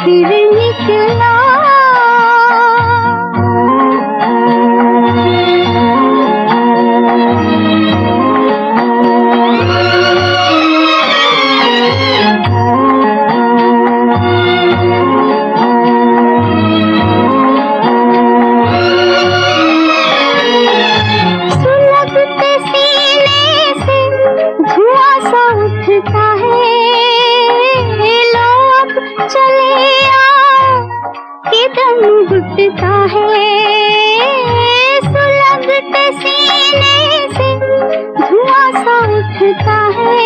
फिर निकला। सुलगते सीने से धुआं सा उठता है, लो अब चले आओ कि दम घुटता है। सुलगते सीने से धुआं सा उठता है,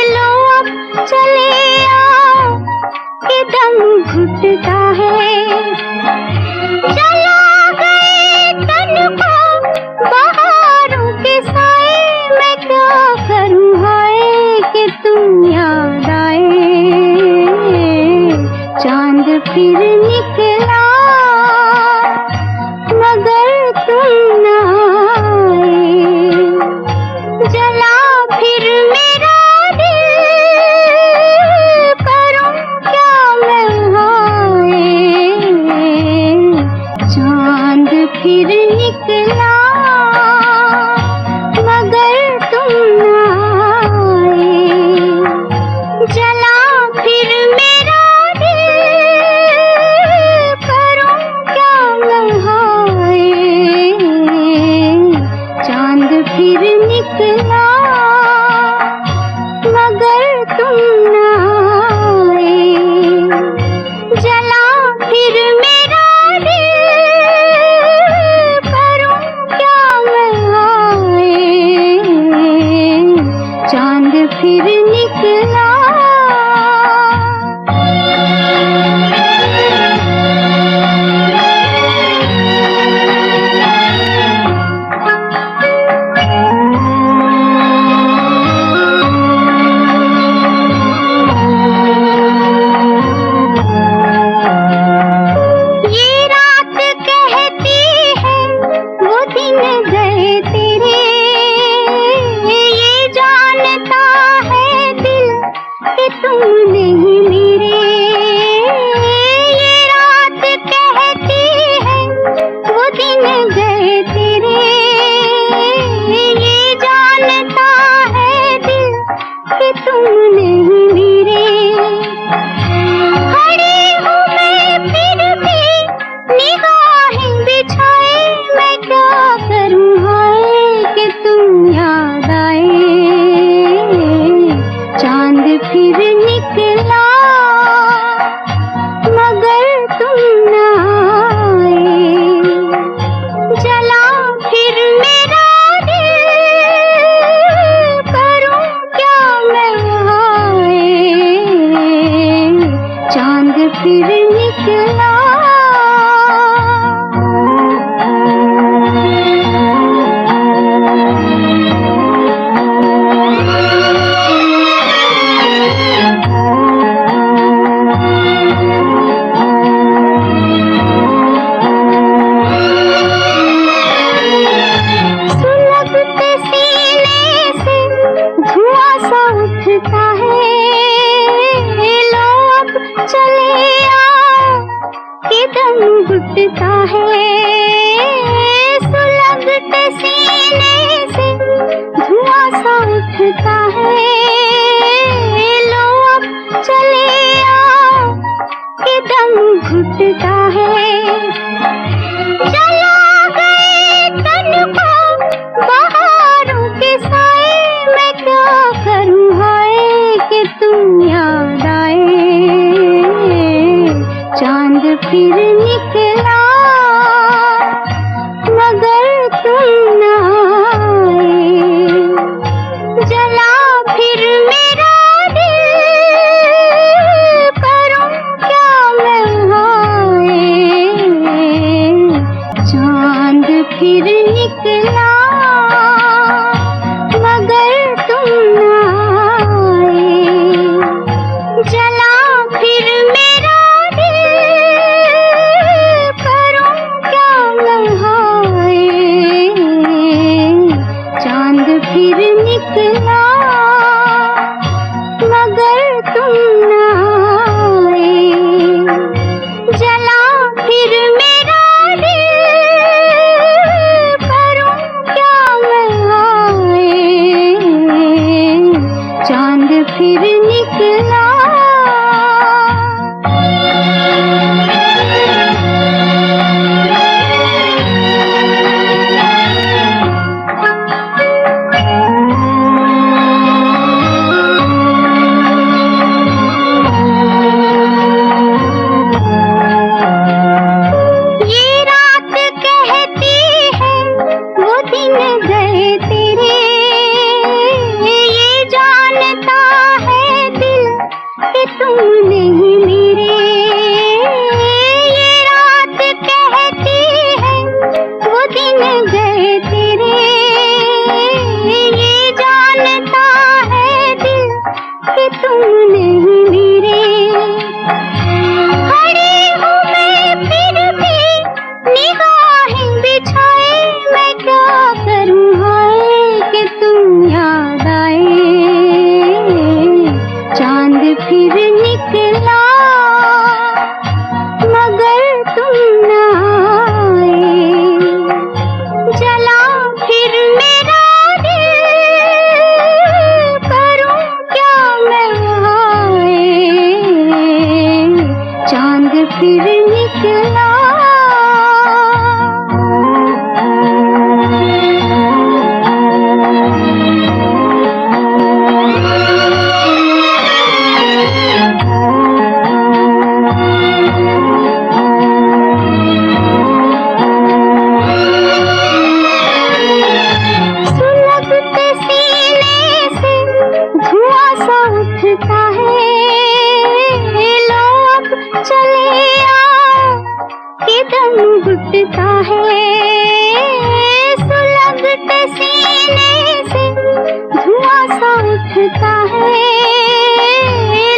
लो अब चले आओ कि दम घुटता है। जला गए तन को बहारों के साए, मैं क्या करूं हाय कि तुम याद आए। चांद फिर निकला मगर तुम न आए। जला फिर मेरा दिल, करूं क्या मैं हाय। चांद फिर निकला मगर तुम न आए। जला फिर मेरा दिल, करूं क्या मैं हाय। चांद फिर निकला मगर तुम न आए। जला फिर मेरा दिल, करूं क्या मैं हाय। चांद फिर निकला। ये रात कहती है वो दिन गए तेरे, ये जानता है दिल कि तुम नहीं मेरे। ये रात कहती है वो दिन गए तेरे, ये जानता है दिल कि तुम नहीं मेरे। खड़ी हूँ मैं फिर भी निगाहें बिछाए, मैं क्या करूं हाय कि तुम याद आए। चांद फिर निकला मगर तुम न आए। जला फिर मेरा दिल, करूं क्या मैं हाय। चांद फिर निकला। सुलगते सीने से धुआं सा उठता है, लो अब चले आओ कि दम घुटता है। सुलगते सीने से धुआं सा उठता है, लो अब चले आओ कि दम घुटता है। जला गए तन को बहारों के साए, मैं क्या करूं हाय कि तुम याद आए। चांद फिर निकला मगर तुम न आए। जला फिर मेरा दिल, करूं क्या मैं हाय। चांद फिर निकला मगर तुम न आए। जला फिर मेरा दिल, फिर निकला। सुलगते सीने से धुआं सा उठता है, लो अब चले आओ कि दम घुटता है। सुलगते सीने से धुआं सा उठता है,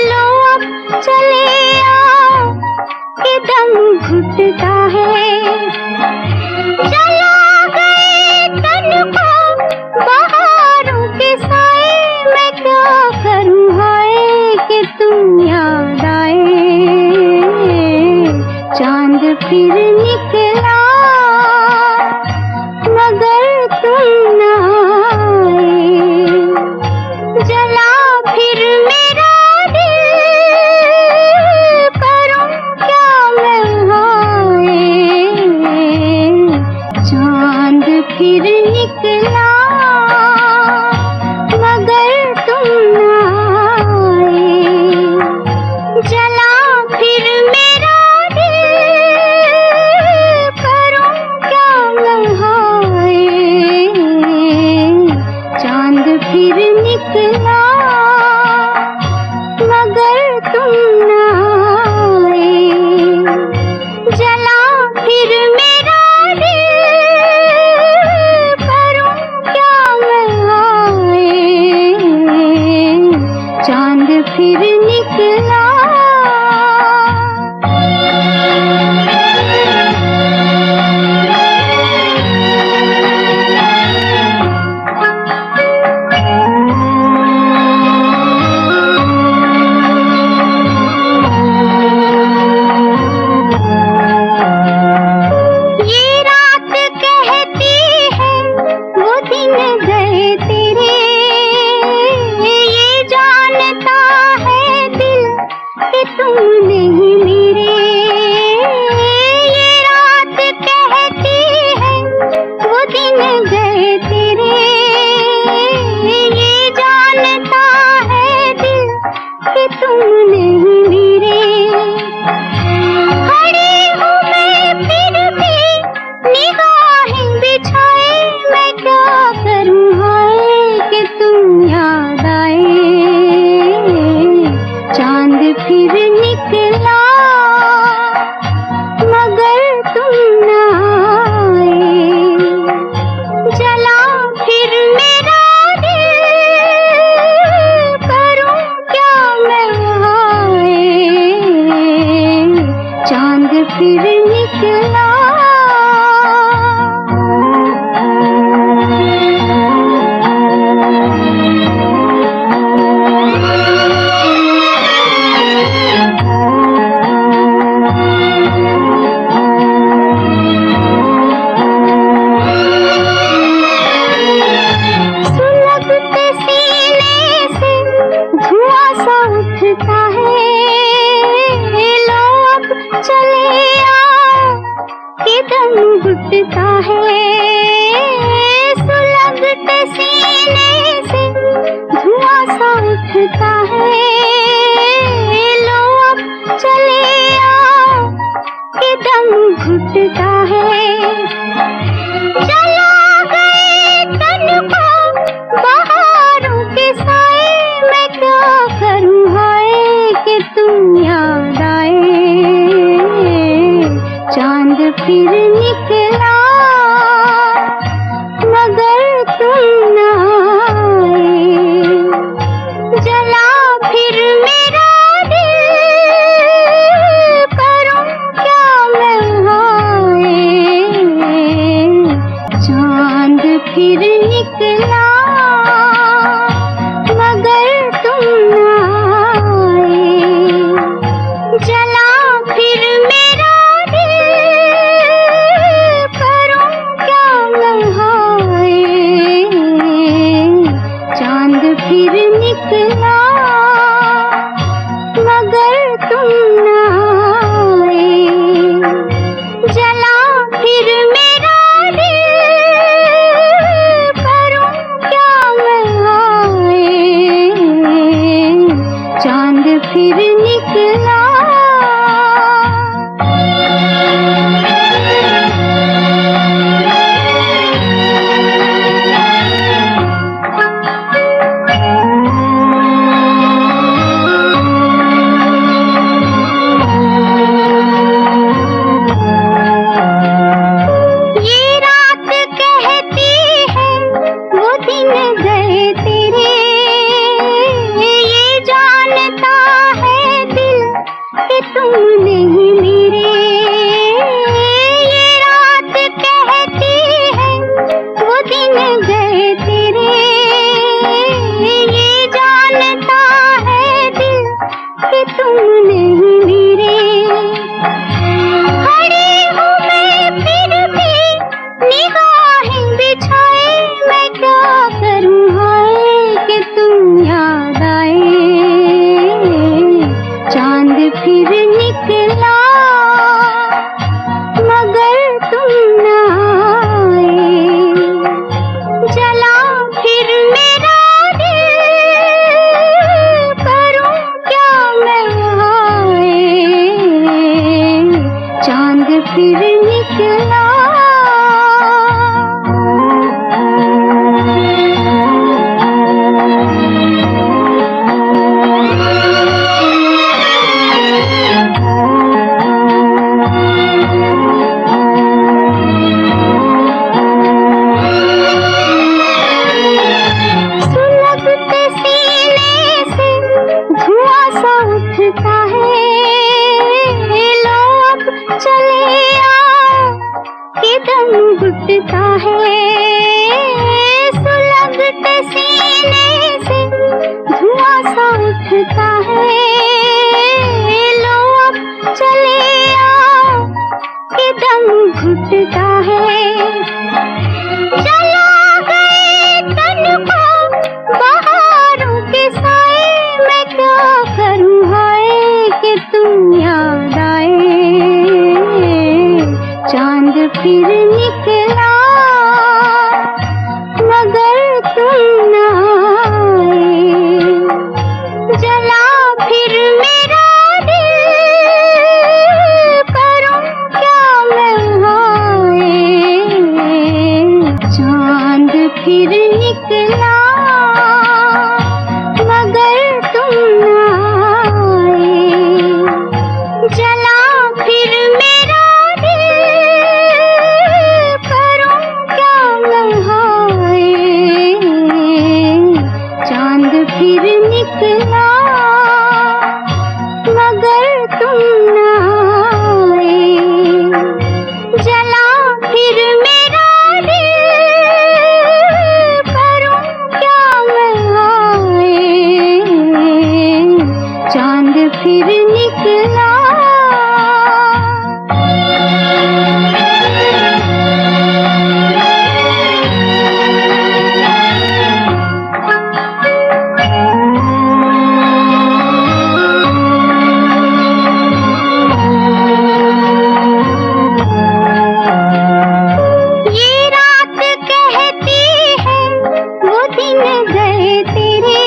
लो अब चले आओ कि दम घुटता है। जला गए तन को बहारों के साए, मैं क्या करूं हाय कि तुम याद आए। चांद फिर निकला मगर तुम न आए। जला फिर मेरा दिल, करूं क्या मैं हाय। चांद फिर निकला मगर तुम न आए। जला फिर मेरा दिल, करूं क्या मैं हाय। चांद फिर निकला मगर तुम न आए। जला फिर मेरा दिल, करूं क्या मैं हाय। चांद फिर निकला। ये रात कहती है वो दिन गए तेरे, ये जानता है दिल कि तुम नहीं मेरे। ये रात कहती है वो दिन गए तेरे, ये जानता है दिल कि तुम नहीं मेरे। खड़ी हूँ मैं फिर भी निगाहें बिछाए, मैं क्या करूं हाय कि तुम याद आए। चांद फिर निकला मगर तुम न आए। जला फिर मेरा दिल, करूं क्या मैं हाय। चांद फिर निकला। सुलगते सीने से धुआं सा उठता है, लो अब चले आओ कि दम घुटता है। सुलगते सीने से धुआं सा उठता है, लो अब चले आओ कि दम घुटता है। जला गए तन को बहारों के साए, मैं क्या करूं हाय कि तुम याद आए। चांद फिर निकला मगर तुम न आए। जला फिर मेरा दिल, करूं क्या मैं हाय। चांद फिर निकला मगर तुम न आए। जला फिर मेरा निकला मगर तुम न आए। नहीं मेरे। ये रात कहती है वो दिन गए तेरे। ये जानता है दिल कि तुम नहीं मेरे। खड़ी हूँ मैं फिर भी निगाहें बिछाए, मैं क्या करूँ हाय कि तुम याद आए। चांद फिर निकला मगर तुम न आए। जला फिर मेरा दिल, करूं क्या मैं हाय। चांद फिर निकला। सुलगते सीने से धुआं सा उठता है। लो अब चले आओ कि दम घुटता है। सुलगते सीने से धुआं सा उठता है। लो अब चले आओ कि दम घुटता है। जला गए तन को बहारों के साए, मैं क्या करूं हाय कि तुम याद आए। चांद फिर निकला मगर तुम न आए। जला फिर मेरा दिल, करूं क्या मैं हाय। चांद फिर निकला मगर तुम न आए। जला फिर मेरा दिल, करूं क्या मैं हाय। चांद फिर निकला मगर तुम न आए। जला फिर मेरा दिल, करूं क्या मैं हाय। चांद फिर निकला। ये रात कहती है वो दिन गए तेरे।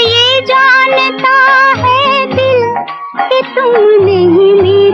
ये जानता है दिल कि तुम नहीं मेरे।